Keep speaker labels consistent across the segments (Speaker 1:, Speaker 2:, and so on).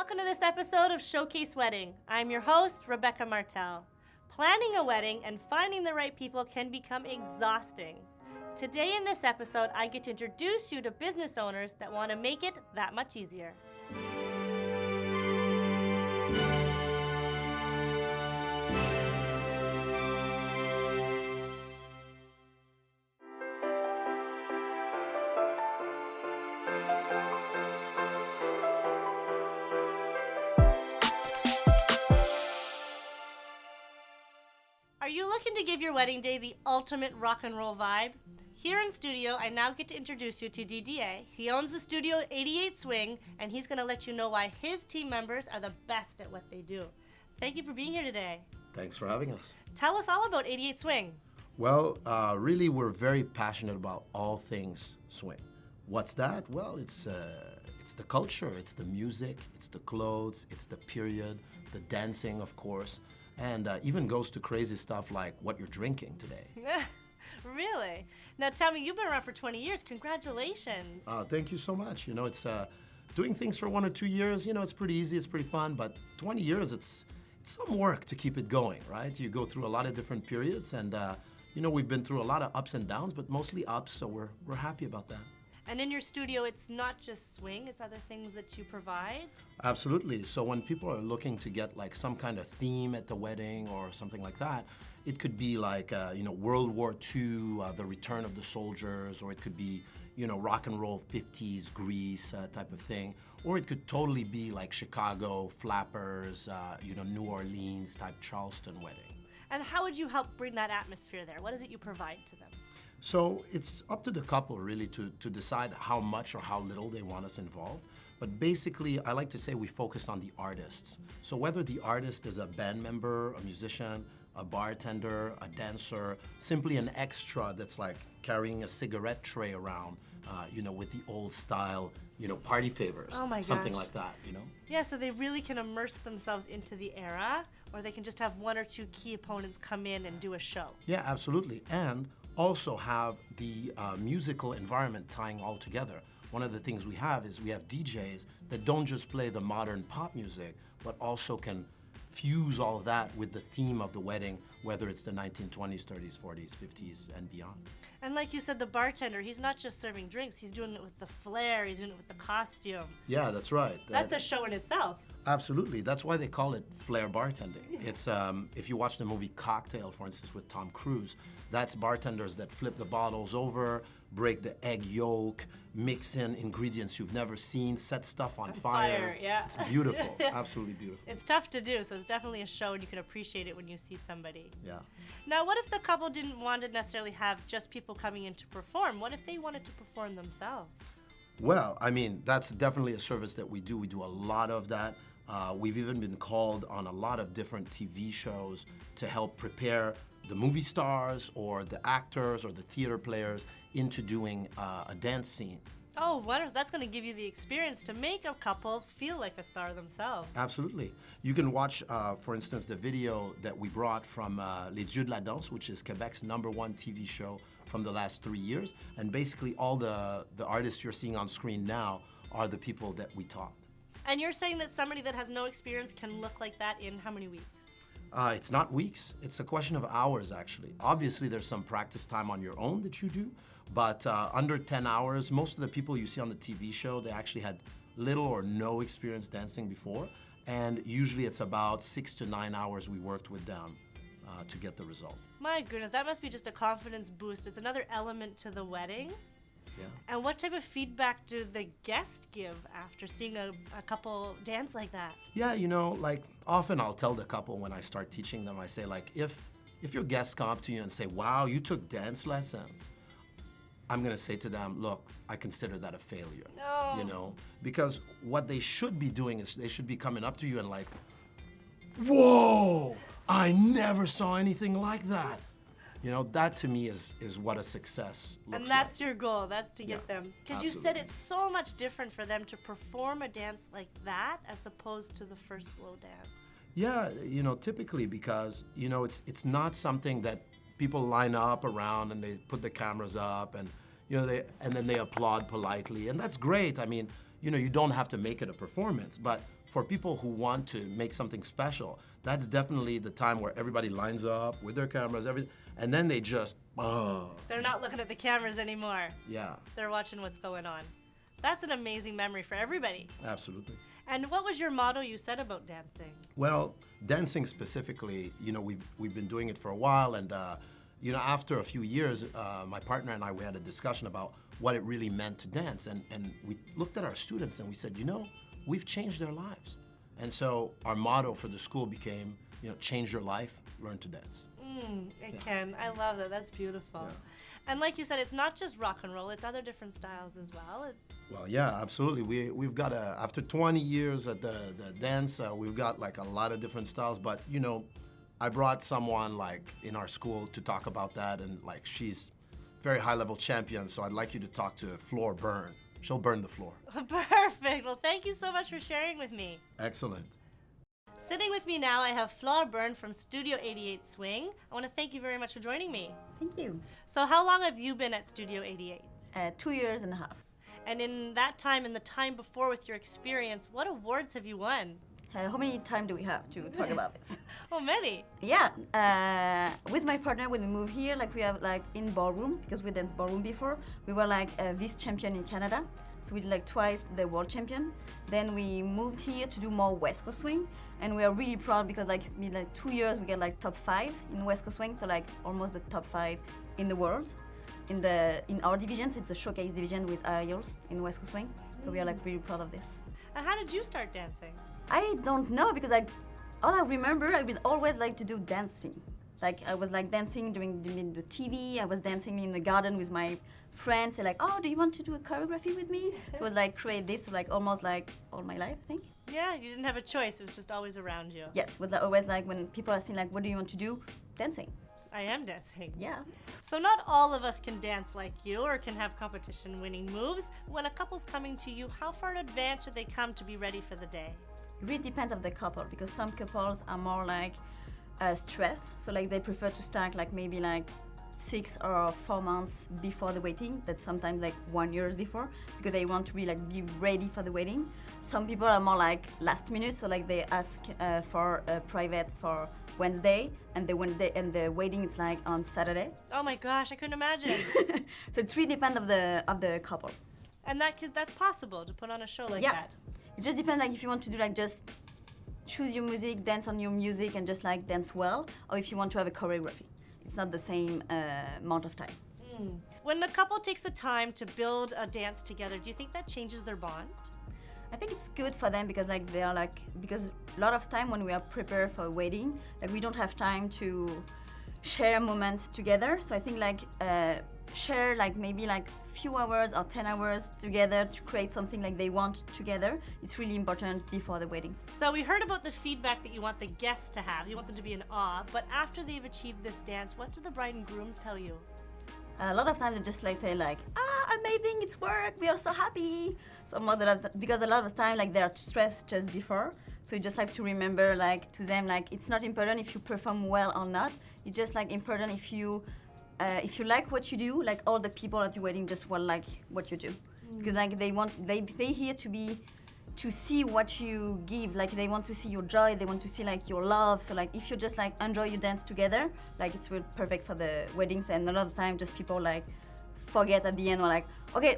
Speaker 1: Welcome to this episode of Showcase Wedding. I'm your host, Rebecca Martel. Planning a wedding and finding the right people can become exhausting. Today in this episode, I get to introduce you to business owners that want to make it that much easier. Are you looking to give your wedding day the ultimate rock and roll vibe? Here in studio, I now get to introduce you to DDA. He owns the Studio 88 Swing, and he's going to let you know why his team members are the best at what they do. Thank you for being here today.
Speaker 2: Thanks for having us.
Speaker 1: Tell us all about 88 Swing.
Speaker 2: Well, really, we're very passionate about all things swing. What's that? Well, it's the culture, it's the music, it's the clothes, it's the period, the dancing, of course, and even goes to crazy stuff like what you're drinking today.
Speaker 1: Really? Now tell me, you've been around for 20 years. Congratulations.
Speaker 2: Thank you so much. You know, it's doing things for 1 or 2 years, you know, it's pretty easy, it's pretty fun, but 20 years, it's some work to keep it going, right? You go through a lot of different periods, and you know, we've been through a lot of ups and downs, but mostly ups, so we're happy about that.
Speaker 1: And in your studio, it's not just swing, it's other things that you provide?
Speaker 2: Absolutely. So when people are looking to get like some kind of theme at the wedding or something like that, it could be like, you know, World War II, the return of the soldiers, or it could be, you know, rock and roll 50s Grease type of thing. Or it could totally be like Chicago, Flappers, you know, New Orleans type Charleston wedding.
Speaker 1: And how would you help bring that atmosphere there? What is it you provide to them?
Speaker 2: So it's up to the couple really to decide how much or how little they want us involved. But basically, I like to say we focus on the artists. So whether the artist is a band member, a musician, a bartender, a dancer, simply an extra that's like carrying a cigarette tray around, you know, with the old style, you know, party favors.
Speaker 1: Oh my gosh.
Speaker 2: Something like that, you know?
Speaker 1: Yeah, so they really can immerse themselves into the era, or they can just have one or two key opponents come in and do a show.
Speaker 2: Yeah, absolutely. And also have the musical environment tying all together. One of the things we have is we have DJs that don't just play the modern pop music, but also can fuse all of that with the theme of the wedding, whether it's the 1920s, 30s, 40s, 50s, and beyond.
Speaker 1: And like you said, the bartender, he's not just serving drinks, he's doing it with the flair, he's doing it with the costume.
Speaker 2: Yeah, that's right.
Speaker 1: That's a show in itself.
Speaker 2: Absolutely. That's why they call it flair bartending. Yeah. It's if you watch the movie Cocktail, for instance, with Tom Cruise, that's bartenders that flip the bottles over, break the egg yolk, mix in ingredients you've never seen, set stuff on fire.
Speaker 1: Yeah.
Speaker 2: It's beautiful. Absolutely beautiful.
Speaker 1: It's tough to do, so it's definitely a show, and you can appreciate it when you see somebody.
Speaker 2: Yeah.
Speaker 1: Now, what if the couple didn't want to necessarily have just people coming in to perform? What if they wanted to perform themselves?
Speaker 2: Well, I mean, that's definitely a service that we do. We do a lot of that. We've even been called on a lot of different TV shows to help prepare the movie stars or the actors or the theater players into doing a dance scene.
Speaker 1: Oh, wonderful. That's going to give you the experience to make a couple feel like a star themselves.
Speaker 2: Absolutely. You can watch, for instance, the video that we brought from Les Dieux de la Danse, which is Quebec's #1 TV show from the last 3 years. And basically all the artists you're seeing on screen now are the people that we taught.
Speaker 1: And you're saying that somebody that has no experience can look like that in how many weeks?
Speaker 2: It's not weeks. It's a question of hours, actually. Obviously, there's some practice time on your own that you do, but under 10 hours, most of the people you see on the TV show, they actually had little or no experience dancing before, and usually it's about 6 to 9 hours we worked with them to get the result.
Speaker 1: My goodness, that must be just a confidence boost. It's another element to the wedding.
Speaker 2: Yeah.
Speaker 1: And what type of feedback do the guests give after seeing a couple dance like that?
Speaker 2: Yeah, you know, like often I'll tell the couple when I start teaching them, I say like, if your guests come up to you and say, wow, you took dance lessons, I'm gonna say to them, look, I consider that a failure.
Speaker 1: No.
Speaker 2: You know, because what they should be doing is they should be coming up to you and like, whoa, I never saw anything like that. You know, that to me is what a success looks like.
Speaker 1: And that's your goal, that's to get them. Because you said
Speaker 2: absolutely.
Speaker 1: it's so much different for them to perform a dance like that as opposed to the first slow dance.
Speaker 2: Yeah, you know, typically because, you know, it's not something that people line up around and they put the cameras up and, you know, and then they applaud politely. And that's great. I mean, you know, you don't have to make it a performance, but for people who want to make something special, that's definitely the time where everybody lines up with their cameras, everything, and then they just,
Speaker 1: They're not looking at the cameras anymore.
Speaker 2: yeah,
Speaker 1: They're watching what's going on. That's an amazing memory for everybody.
Speaker 2: absolutely.
Speaker 1: And what was your motto you said about dancing?
Speaker 2: Well, dancing specifically, we've been doing it for a while, and after a few years, my partner and I, we had a discussion about what it really meant to dance, and we looked at our students and we said, we've changed their lives. And so our motto for the school became, change your life, learn to dance.
Speaker 1: It can. I love that. That's beautiful.
Speaker 2: Yeah.
Speaker 1: And like you said, it's not just rock and roll, it's other different styles as well.
Speaker 2: Well, yeah, absolutely. We've got after 20 years at the dance, we've got like a lot of different styles, but I brought someone like in our school to talk about that, and like she's very high level champion, so I'd like you to talk to Floor Byrne. She'll burn the floor.
Speaker 1: Perfect. Well, thank you so much for sharing with me.
Speaker 2: Excellent.
Speaker 1: Sitting with me now, I have Flora Byrne from Studio 88 Swing. I want to thank you very much for joining me.
Speaker 3: Thank you.
Speaker 1: So how long have you been at Studio 88?
Speaker 3: 2 years and a half.
Speaker 1: And in that time and the time before with your experience, what awards have you won?
Speaker 3: How many time do we have to talk about this?
Speaker 1: Oh, many.
Speaker 3: Yeah, with my partner, when we moved here, like we have like in ballroom, because we danced ballroom before, we were like a vice champion in Canada. So we did like twice the world champion. Then we moved here to do more West Coast swing, and we are really proud because like it's been like 2 years we get like top 5 in West Coast swing, so like almost the top 5 in the world. In our divisions, it's a showcase division with aerials in West Coast swing. So we are like really proud of this.
Speaker 1: And how did you start dancing?
Speaker 3: I don't know, because all I remember, I would always like to do dancing. Like I was like dancing during the TV. I was dancing in the garden with my friends. They're like, "Oh, do you want to do a choreography with me?" So it was like create this like almost like all my life, I think.
Speaker 1: Yeah, you didn't have a choice. It was just always around you.
Speaker 3: Yes, it was like, always like when people are saying like, "What do you want to do?" Dancing.
Speaker 1: I am dancing.
Speaker 3: Yeah.
Speaker 1: So not all of us can dance like you or can have competition-winning moves. When a couple's coming to you, how far in advance should they come to be ready for the day?
Speaker 3: It really depends of the couple, because some couples are more like stressed, so like they prefer to start like maybe like 6 or 4 months before the wedding. That's sometimes like 1 year before, because they want to be like be ready for the wedding. Some people are more like last minute, so like they ask for a private for Wednesday, and the wedding is like on Saturday.
Speaker 1: Oh my gosh, I couldn't imagine.
Speaker 3: So it really depends of the couple.
Speaker 1: And that's possible to put on a show like
Speaker 3: Yeah.
Speaker 1: that.
Speaker 3: It just depends, like if you want to do like just choose your music, dance on your music, and just like dance well, or if you want to have a choreography. It's not the same amount of time.
Speaker 1: When the couple takes the time to build a dance together, do you think that changes their bond?
Speaker 3: I think it's good for them, because like they are like, because a lot of time when we are prepared for a wedding, like we don't have time to share moments together. So I think like share like maybe like few hours or 10 hours together to create something like they want together. It's really important before the wedding.
Speaker 1: So we heard about the feedback that you want the guests to have. You want them to be in awe. But after they've achieved this dance, what do the bride and grooms tell you?
Speaker 3: A lot of times they're like, amazing, it's work, we are so happy. So because a lot of time like they're stressed just before. So you just have to remember like to them like it's not important if you perform well or not. It's just like important if you like what you do, like all the people at your wedding just will like what you do. Because like they here to see what you give, like they want to see your joy, they want to see like your love. So like if you just like enjoy your dance together, like it's really perfect for the weddings. And a lot of time just people like forget at the end, or like, okay,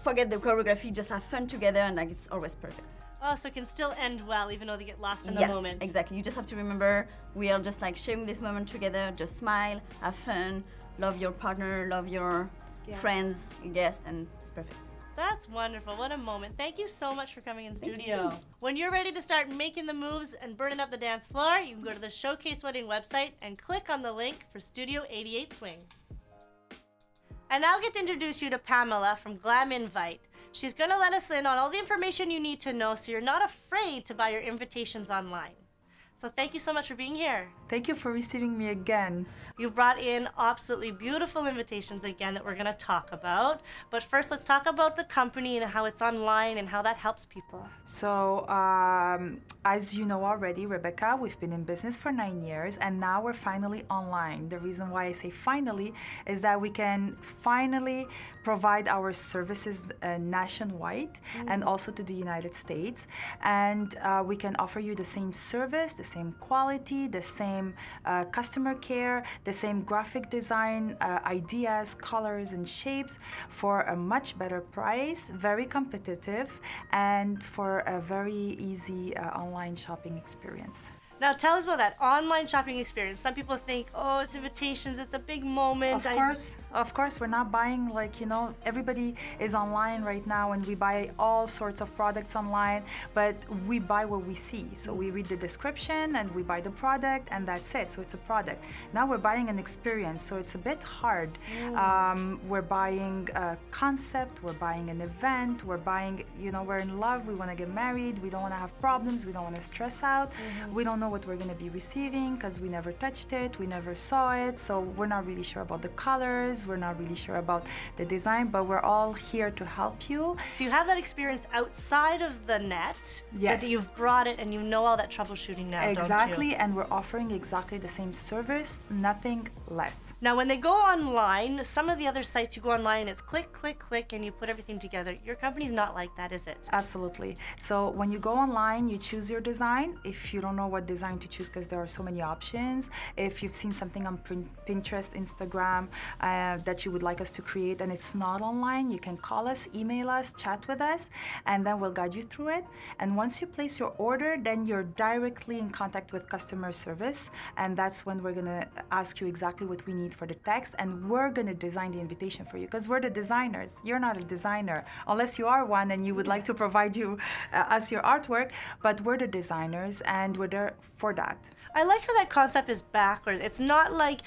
Speaker 3: forget the choreography, just have fun together, and like it's always perfect.
Speaker 1: Oh, so it can still end well even though they get lost in the
Speaker 3: Yes,
Speaker 1: moment.
Speaker 3: exactly. You just have to remember we are just like sharing this moment together, just smile, have fun, love your partner, love your friends, guests, and it's perfect.
Speaker 1: That's wonderful. What a moment. Thank you so much for coming in
Speaker 3: Thank
Speaker 1: studio.
Speaker 3: you.
Speaker 1: When you're ready to start making the moves and burning up the dance floor, you can go to the Showcase Wedding website and click on the link for Studio 88 Swing. I now get to introduce you to Pamela from Glam Invite. She's going to let us in on all the information you need to know so you're not afraid to buy your invitations online. So thank you so much for being here.
Speaker 4: Thank you for receiving me again.
Speaker 1: You brought in absolutely beautiful invitations again that we're going to talk about. But first, let's talk about the company and how it's online and how that helps people.
Speaker 4: So, as you know already, Rebecca, we've been in business for 9 years and now we're finally online. The reason why I say finally is that we can finally provide our services nationwide and also to the United States. And we can offer you the same service, the same quality, the same customer care, the same graphic design ideas, colors, and shapes for a much better price, very competitive, and for a very easy online shopping experience.
Speaker 1: Now tell us about that online shopping experience. Some people think, oh, it's invitations, it's a big moment.
Speaker 4: Of course, we're not buying everybody is online right now and we buy all sorts of products online, but we buy what we see. So we read the description and we buy the product and that's it. So it's a product. Now we're buying an experience, so it's a bit hard. We're buying a concept, we're buying an event, we're buying, we're in love, we want to get married, we don't want to have problems, we don't want to stress out, we don't know what we're going to be receiving because we never touched it, we never saw it, so we're not really sure about the colors, we're not really sure about the design, but we're all here to help you.
Speaker 1: So you have that experience outside of the net,
Speaker 4: yes,
Speaker 1: that you've brought it and you know all that troubleshooting now,
Speaker 4: exactly,
Speaker 1: don't you?
Speaker 4: And we're offering exactly the same service, nothing less.
Speaker 1: Now when they go online, some of the other sites you go online and it's click, click, click and you put everything together. Your company's not like that, is it?
Speaker 4: Absolutely. So when you go online, you choose your design. If you don't know what design to choose because there are so many options, if you've seen something on Pinterest, Instagram that you would like us to create and it's not online, you can call us, email us, chat with us, and then we'll guide you through it. And once you place your order, then you're directly in contact with customer service, and that's when we're going to ask you exactly what we need for the text, and we're going to design the invitation for you because we're the designers. You're not a designer unless you are one and you would like to provide you us your artwork, but we're the designers and we're there for that.
Speaker 1: I like how that concept is backwards. It's not like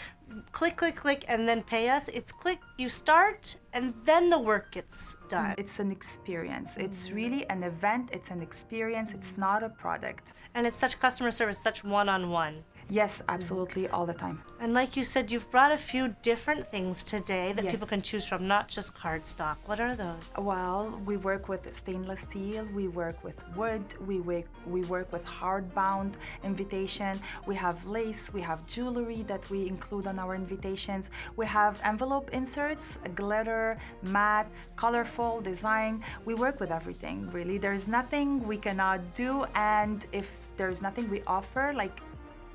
Speaker 1: click, click, click, and then pay us. It's click, you start, and then the work gets done.
Speaker 4: It's an experience. It's really an event. It's an experience. It's not a product.
Speaker 1: And it's such customer service, such one-on-one.
Speaker 4: Yes, absolutely, all the time.
Speaker 1: And like you said, you've brought a few different things today that
Speaker 4: yes,
Speaker 1: people can choose from, not just cardstock. What are those?
Speaker 4: Well, we work with stainless steel, we work with wood, we work with hardbound invitation, we have lace, we have jewelry that we include on our invitations, we have envelope inserts, glitter, matte, colorful design. We work with everything, really. There's nothing we cannot do, and if there's nothing we offer, like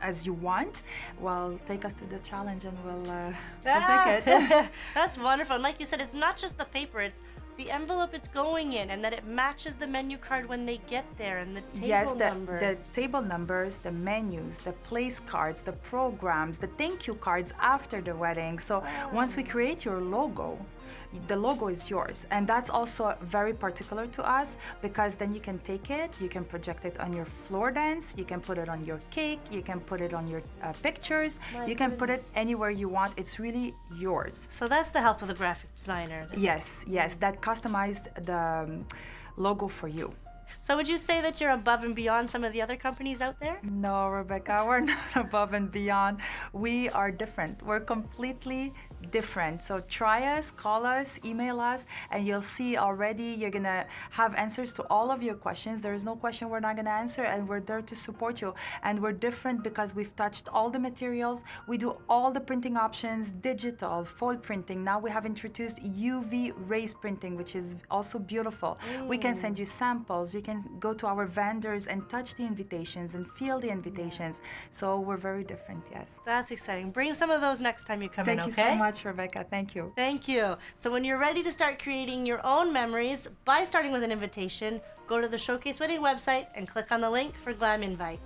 Speaker 4: as you want, well, take us to the challenge and we'll take it.
Speaker 1: That's wonderful. And like you said, it's not just the paper, it's the envelope it's going in, and that it matches the menu card when they get there, and the table numbers.
Speaker 4: Yes, the table numbers, the menus, the place cards, the programs, the thank you cards after the wedding. So once we create your logo, the logo is yours, and that's also very particular to us because then you can take it, you can project it on your floor dance, you can put it on your cake, you can put it on your pictures, you can put it anywhere you want. It's really yours.
Speaker 1: So that's the help of the graphic designer.
Speaker 4: Yes, that customized the logo for you.
Speaker 1: So would you say that you're above and beyond some of the other companies out there?
Speaker 4: No, Rebecca, we're not above and beyond. We are different. We're completely different. So try us, call us, email us, and you'll see already you're going to have answers to all of your questions. There is no question we're not going to answer, and we're there to support you. And we're different because we've touched all the materials. We do all the printing options, digital, foil printing. Now we have introduced UV raised printing, which is also beautiful. We can send you samples. You can go to our vendors and touch the invitations and feel the invitations. So we're very different, yes.
Speaker 1: That's exciting. Bring some of those next time you come in, okay?
Speaker 4: Thank you so much, Rebecca. Thank you.
Speaker 1: Thank you. So when you're ready to start creating your own memories by starting with an invitation, go to the Showcase Wedding website and click on the link for Glam Invite.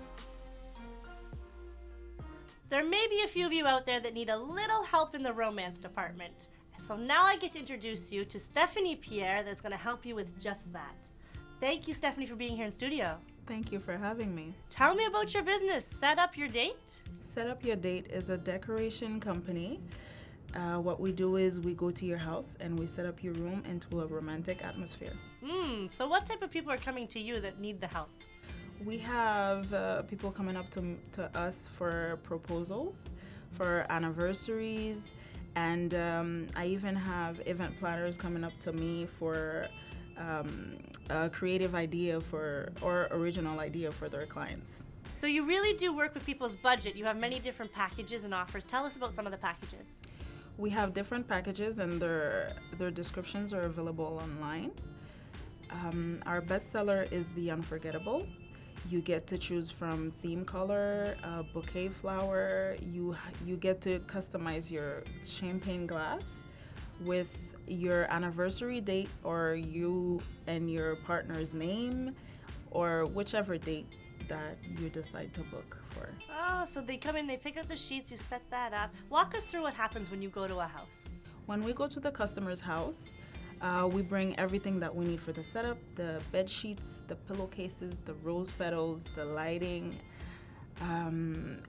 Speaker 1: There may be a few of you out there that need a little help in the romance department. So now I get to introduce you to Stephanie Pierre that's going to help you with just that. Thank you, Stephanie, for being here in studio.
Speaker 5: Thank you for having me.
Speaker 1: Tell me about your business. Set Up Your Date?
Speaker 5: Set Up Your Date is a decoration company. What we do is we go to your house and we set up your room into a romantic atmosphere.
Speaker 1: So what type of people are coming to you that need the help?
Speaker 5: We have people coming up to us for proposals, for anniversaries, and I even have event planners coming up to me for a creative idea or original idea for their clients.
Speaker 1: So you really do work with people's budget. You have many different packages and offers. Tell us about some of the packages.
Speaker 5: We have different packages, and their descriptions are available online. Our bestseller is the Unforgettable. You get to choose from theme color, bouquet flower. You get to customize your champagne glass with your anniversary date, or you and your partner's name, or whichever date that you decide to book for.
Speaker 1: Oh, so they come in, they pick up the sheets, you set that up. Walk us through what happens when you go to a house.
Speaker 5: When we go to the customer's house, we bring everything that we need for the setup: the bed sheets, the pillowcases, the rose petals, the lighting,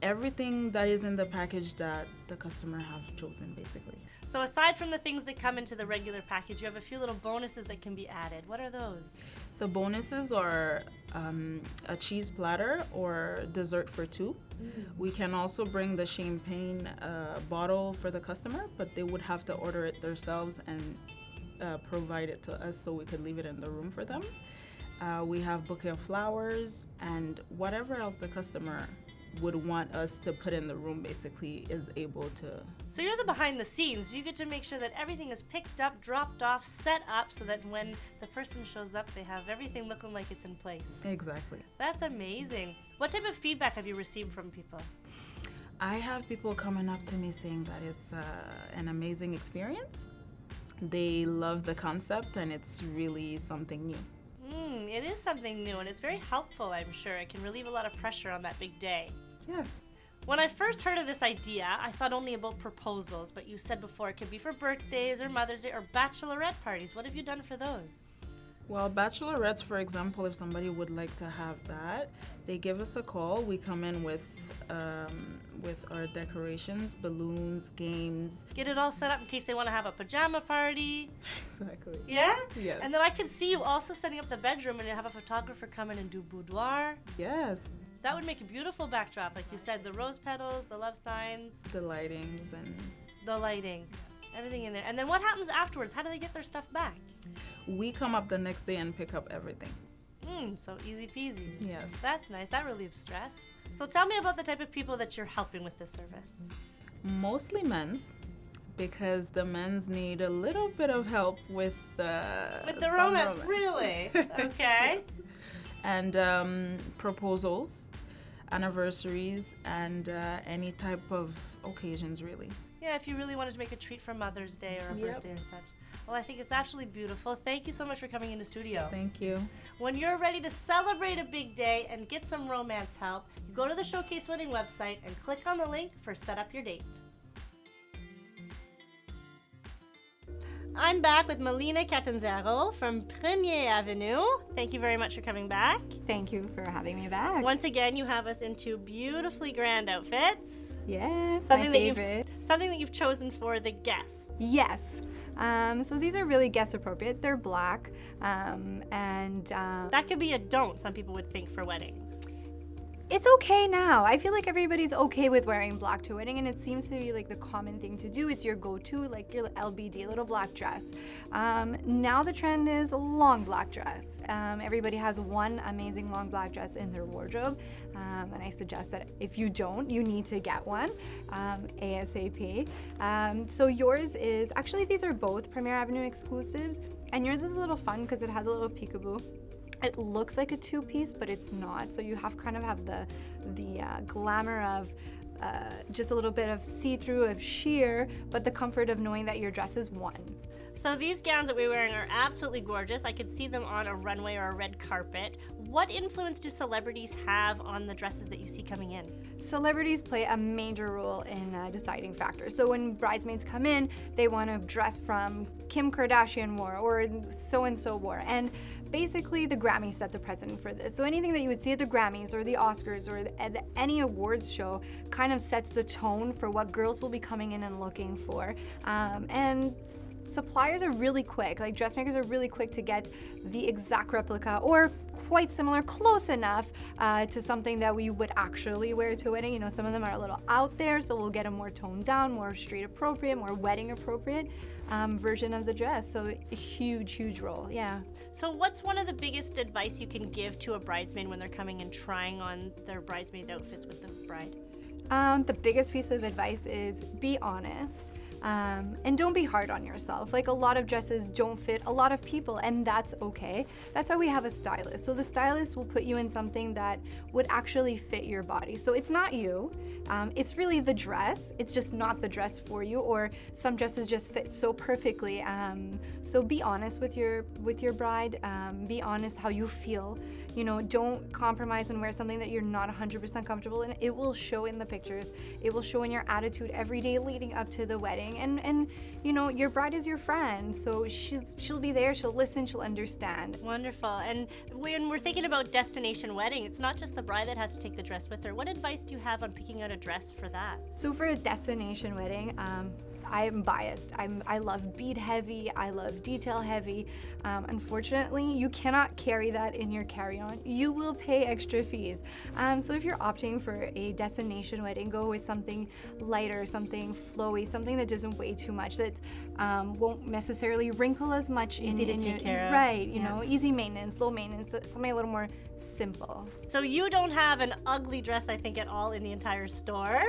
Speaker 5: everything that is in the package that the customer have chosen, basically.
Speaker 1: So aside from the things that come into the regular package, you have a few little bonuses that can be added. What are those?
Speaker 5: The bonuses are a cheese platter or dessert for two. We can also bring the champagne bottle for the customer, but they would have to order it themselves and provide it to us so we could leave it in the room for them. We have bouquet of flowers, and whatever else the customer would want us to put in the room basically is able to.
Speaker 1: So you're the behind the scenes. You get to make sure that everything is picked up, dropped off, set up so that when the person shows up, they have everything looking like it's in place.
Speaker 5: Exactly.
Speaker 1: That's amazing. What type of feedback have you received from people?
Speaker 5: I have people coming up to me saying that it's an amazing experience. They love the concept, and it's really something new.
Speaker 1: It is something new, and it's very helpful, I'm sure. It can relieve a lot of pressure on that big day.
Speaker 5: Yes.
Speaker 1: When I first heard of this idea, I thought only about proposals, but you said before it could be for birthdays or Mother's Day or bachelorette parties. What have you done for those?
Speaker 5: Well, bachelorettes, for example, if somebody would like to have that, they give us a call. We come in with our decorations, balloons, games.
Speaker 1: Get it all set up in case they want to have a pajama party.
Speaker 5: Exactly.
Speaker 1: Yeah?
Speaker 5: Yes.
Speaker 1: And then I could see you also setting up the bedroom and you have a photographer come in and do boudoir.
Speaker 5: Yes.
Speaker 1: That would make a beautiful backdrop. Like you said, the rose petals, the love signs.
Speaker 5: The lightings and
Speaker 1: the lighting. Everything in there. And then what happens afterwards? How do they get their stuff back?
Speaker 5: we come up the next day and pick up everything.
Speaker 1: So easy peasy.
Speaker 5: Yes.
Speaker 1: That's nice. That relieves stress. So tell me about the type of people that you're helping with this service.
Speaker 5: Mostly men's, because the men's need a little bit of help with
Speaker 1: the
Speaker 5: some
Speaker 1: romance, really? Okay.
Speaker 5: And proposals, anniversaries, and any type of occasions, really.
Speaker 1: Yeah, if you really wanted to make a treat for Mother's Day or a birthday or such. Well, I think it's absolutely beautiful. Thank you so much for coming into studio.
Speaker 5: Thank you.
Speaker 1: When you're ready to celebrate a big day and get some romance help, you go to the Showcase Wedding website and click on the link for Set Up Your Date. I'm back with Melina Catanzaro from Premier Avenue. Thank you very much for coming back.
Speaker 6: Thank you for having me back.
Speaker 1: Once again, you have us in two beautifully grand outfits.
Speaker 6: Yes,
Speaker 1: Something
Speaker 6: my favorite.
Speaker 1: Something that you've chosen for the guests.
Speaker 6: Yes. So these are really guest appropriate. They're black,
Speaker 1: That could be a don't, some people would think, for weddings.
Speaker 6: it's okay now. I feel like everybody's okay with wearing black to a wedding, and it seems to be like the common thing to do. It's your go-to, like your LBD, little black dress. Now the trend is a long black dress. Everybody has one amazing long black dress in their wardrobe, and I suggest that if you don't, you need to get one ASAP. So yours is, actually these are both Premier Avenue exclusives, and yours is a little fun because it has a little peekaboo. It looks like a two-piece, but it's not. So you have the glamour of just a little bit of see-through of sheer, but the comfort of knowing that your dress is one.
Speaker 1: So these gowns that we're wearing are absolutely gorgeous. I could see them on a runway or a red carpet. What influence do celebrities have on the dresses that you see coming in?
Speaker 6: Celebrities play a major role in deciding factors. So when bridesmaids come in, they want to dress from Kim Kardashian wore or so-and-so wore. And basically the Grammys set the precedent for this. So anything that you would see at the Grammys or the Oscars or any awards show kind of sets the tone for what girls will be coming in and looking for. And suppliers are really quick, like dressmakers are really quick to get the exact replica or quite similar, close enough to something that we would actually wear to a wedding. You know, some of them are a little out there, so we'll get a more toned down, more street appropriate, more wedding appropriate version of the dress. So a huge, huge role, yeah.
Speaker 1: So what's one of the biggest advice you can give to a bridesmaid when they're coming and trying on their bridesmaid outfits with the bride?
Speaker 6: The biggest piece of advice is be honest. And don't be hard on yourself. Like, a lot of dresses don't fit a lot of people, and that's okay. That's why we have a stylist. So the stylist will put you in something that would actually fit your body. So it's not you, it's really the dress. It's just not the dress for you, or some dresses just fit so perfectly. So be honest with your bride. Be honest how you feel. You know, don't compromise and wear something that you're not 100% comfortable in. It will show in the pictures. It will show in your attitude every day leading up to the wedding. And you know, your bride is your friend, so she'll be there, she'll listen, she'll understand.
Speaker 1: Wonderful. And when we're thinking about destination wedding, it's not just the bride that has to take the dress with her. What advice do you have on picking out a dress for that?
Speaker 6: So for a destination wedding, I am biased. I love bead heavy, I love detail heavy. Unfortunately, you cannot carry that in your carry-on. You will pay extra fees. So if you're opting for a destination wedding, go with something lighter, something flowy, something that doesn't weigh too much, that won't necessarily wrinkle as much.
Speaker 1: Easy to take care of.
Speaker 6: Right, you know, easy maintenance, low maintenance, something a little more simple.
Speaker 1: So you don't have an ugly dress, I think, at all in the entire store.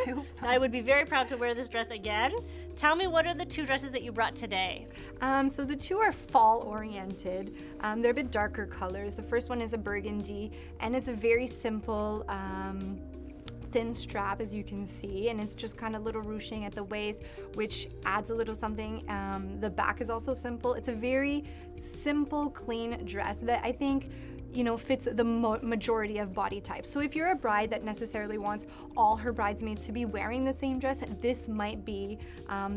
Speaker 1: I would be very proud to wear this dress again. Tell me, what are the two dresses that you brought today?
Speaker 6: So the two are fall oriented. They're a bit darker colors. The first one is a burgundy, and it's a very simple thin strap, as you can see, and it's just kind of little ruching at the waist, which adds a little something. The back is also simple. It's a very simple, clean dress that I think, you know, fits the majority of body types. So if you're a bride that necessarily wants all her bridesmaids to be wearing the same dress, this might be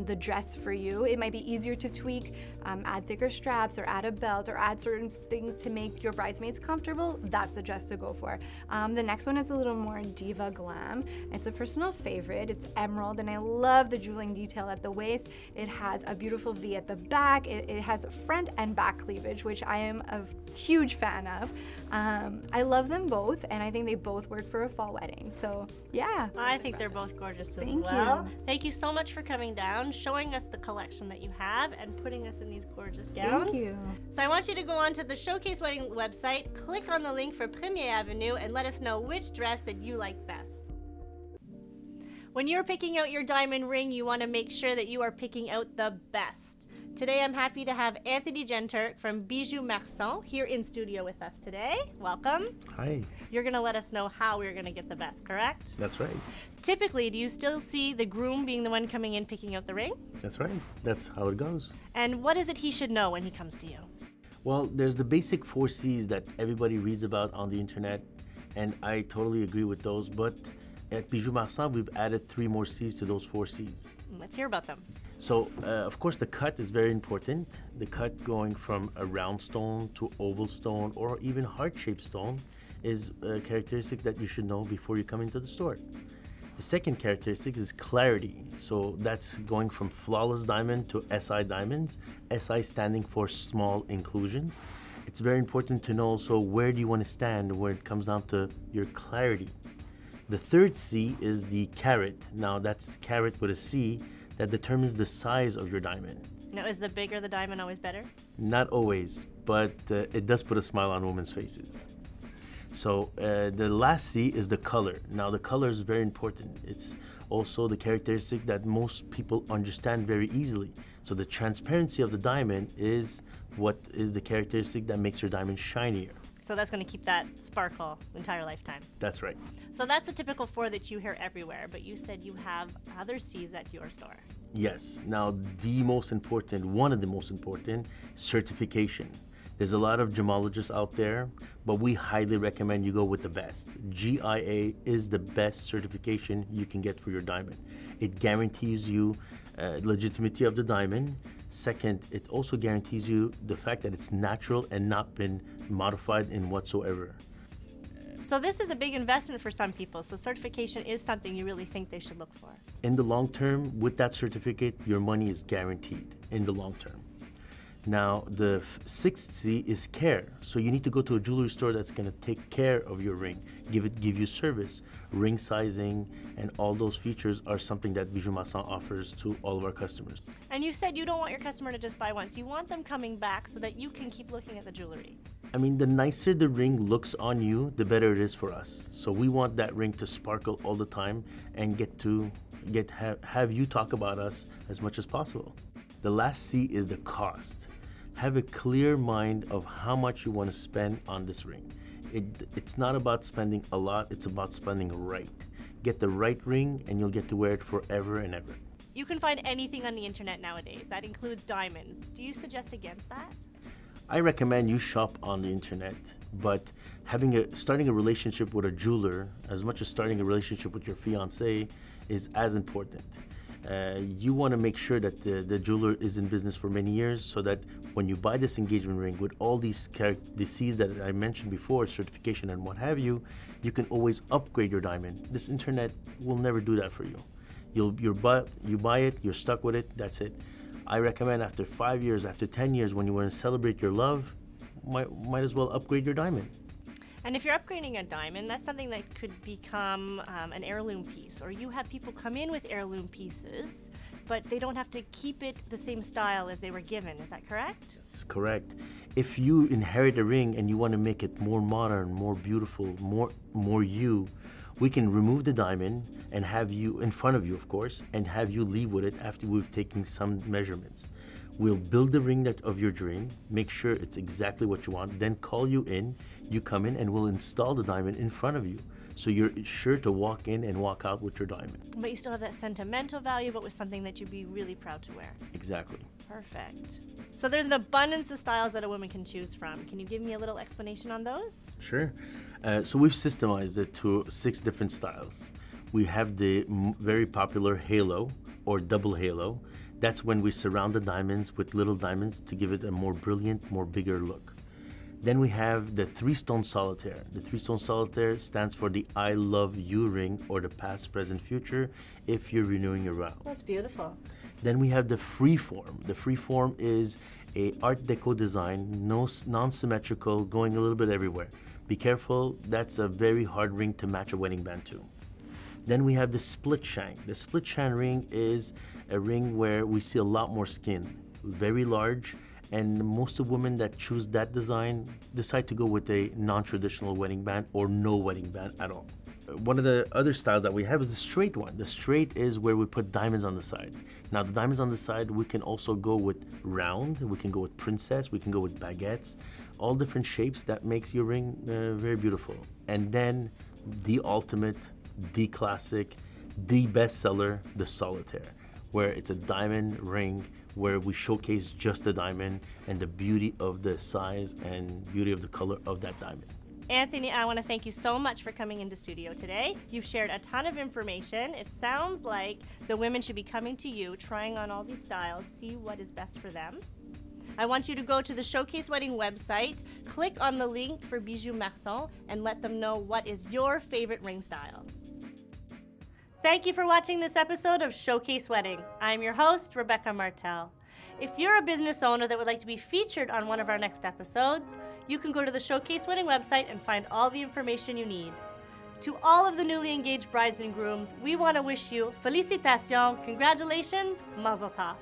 Speaker 6: the dress for you. It might be easier to tweak, add thicker straps, or add a belt, or add certain things to make your bridesmaids comfortable. That's the dress to go for. The next one is a little more diva glam. It's a personal favorite. It's emerald, and I love the jeweling detail at the waist. It has a beautiful V at the back. It has front and back cleavage, which I am a huge fan of. I love them both, and I think they both work for a fall wedding. So yeah.
Speaker 1: I think they're both gorgeous as
Speaker 6: Thank
Speaker 1: well.
Speaker 6: you.
Speaker 1: Thank you so much for coming down, showing us the collection that you have, and putting us in these gorgeous gowns.
Speaker 6: Thank you.
Speaker 1: So I want you to go on to the Showcase Wedding website, click on the link for Premier Avenue, and let us know which dress that you like best. When you're picking out your diamond ring, you want to make sure that you are picking out the best. Today I'm happy to have Anthony Genturk from Bijoux Marsan here in studio with us today. Welcome.
Speaker 7: Hi,
Speaker 1: You're going to let us know how we're going to get the best, correct?
Speaker 7: that's right.
Speaker 1: Typically, do you still see the groom being the one coming in picking out the ring?
Speaker 7: That's right. That's how it goes.
Speaker 1: And what is it he should know when he comes to you?
Speaker 7: Well, there's the basic 4 C's that everybody reads about on the internet, and I totally agree with those. But at Bijoux Marsan, we've added 3 more C's to those 4 C's.
Speaker 1: Let's hear about them.
Speaker 7: So, of course, the cut is very important. The cut going from a round stone to oval stone or even heart-shaped stone is a characteristic that you should know before you come into the store. The second characteristic is clarity. So that's going from flawless diamond to SI diamonds, SI standing for small inclusions. It's very important to know also where do you want to stand when it comes down to your clarity. The third C is the carat. Now that's carat with a C that determines the size of your diamond.
Speaker 1: Now, is the bigger the diamond always better?
Speaker 7: Not always, but it does put a smile on women's faces. So the last C is the color. Now the color is very important. It's also the characteristic that most people understand very easily. So the transparency of the diamond is what is the characteristic that makes your diamond shinier.
Speaker 1: So that's going to keep that sparkle the entire lifetime.
Speaker 7: That's right.
Speaker 1: So that's the typical 4 that you hear everywhere, but you said you have other C's at your store.
Speaker 7: Yes. Now the most important, one of the most important, certification. There's a lot of gemologists out there, but we highly recommend you go with the best. GIA is the best certification you can get for your diamond. It guarantees you legitimacy of the diamond. Second, it also guarantees you the fact that it's natural and not been modified in whatsoever.
Speaker 1: So this is a big investment for some people, so certification is something you really think they should look for.
Speaker 7: In the long term, with that certificate, your money is guaranteed in the long term. Now, the sixth C is care. So you need to go to a jewelry store that's going to take care of your ring, give you service. Ring sizing and all those features are something that Bijou Masson offers to all of our customers.
Speaker 1: And you said you don't want your customer to just buy once. You want them coming back so that you can keep looking at the jewelry.
Speaker 7: I mean, the nicer the ring looks on you, the better it is for us. So we want that ring to sparkle all the time and have you talk about us as much as possible. The last C is the cost. Have a clear mind of how much you want to spend on this ring. It's not about spending a lot, it's about spending right. Get the right ring and you'll get to wear it forever and ever.
Speaker 1: You can find anything on the internet nowadays. That includes diamonds. Do you suggest against that?
Speaker 7: I recommend you shop on the internet, but starting a relationship with a jeweler, as much as starting a relationship with your fiancé, is as important. You want to make sure that the jeweler is in business for many years so that when you buy this engagement ring with all these the C's that I mentioned before, certification and what have you, you can always upgrade your diamond. This internet will never do that for you. You buy it, you're stuck with it, that's it. I recommend after 5 years, after 10 years, when you want to celebrate your love, might as well upgrade your diamond.
Speaker 1: And if you're upgrading a diamond, that's something that could become an heirloom piece. Or you have people come in with heirloom pieces, but they don't have to keep it the same style as they were given. Is that correct?
Speaker 7: That's correct. If you inherit a ring and you want to make it more modern, more beautiful, more you, we can remove the diamond and have you in front of you, of course, and have you leave with it after we've taken some measurements. We'll build the ring of your dream, make sure it's exactly what you want, then call you in, you come in and we'll install the diamond in front of you. So you're sure to walk in and walk out with your diamond.
Speaker 1: But you still have that sentimental value, but with something that you'd be really proud to wear.
Speaker 7: Exactly.
Speaker 1: Perfect. So there's an abundance of styles that a woman can choose from. Can you give me a little explanation on those?
Speaker 7: Sure. So we've systemized it to 6 different styles. We have the very popular halo or double halo. That's when we surround the diamonds with little diamonds to give it a more brilliant, more bigger look. Then we have the 3-stone solitaire. The 3-stone solitaire stands for the I love you ring, or the past, present, future if you're renewing your vow.
Speaker 1: That's beautiful.
Speaker 7: Then we have the freeform. The freeform is a Art Deco design, non-symmetrical, going a little bit everywhere. Be careful, that's a very hard ring to match a wedding band to. Then we have the split shank. The split shank ring is a ring where we see a lot more skin, very large, and most of women that choose that design decide to go with a non-traditional wedding band or no wedding band at all. One of the other styles that we have is the straight one. The straight is where we put diamonds on the side. Now the diamonds on the side, we can also go with round, we can go with princess, we can go with baguettes, all different shapes that makes your ring very beautiful. And then the ultimate, the classic, the bestseller, the solitaire, where it's a diamond ring where we showcase just the diamond and the beauty of the size and beauty of the color of that diamond.
Speaker 1: Anthony, I want to thank you so much for coming into studio today. You've shared a ton of information. It sounds like the women should be coming to you, trying on all these styles, see what is best for them. I want you to go to the Showcase Wedding website, click on the link for Bijou Masson, and let them know what is your favorite ring style. Thank you for watching this episode of Showcase Wedding. I'm your host, Rebecca Martel. If you're a business owner that would like to be featured on one of our next episodes, you can go to the Showcase Wedding website and find all the information you need. To all of the newly engaged brides and grooms, we want to wish you felicitations, congratulations, mazel tov.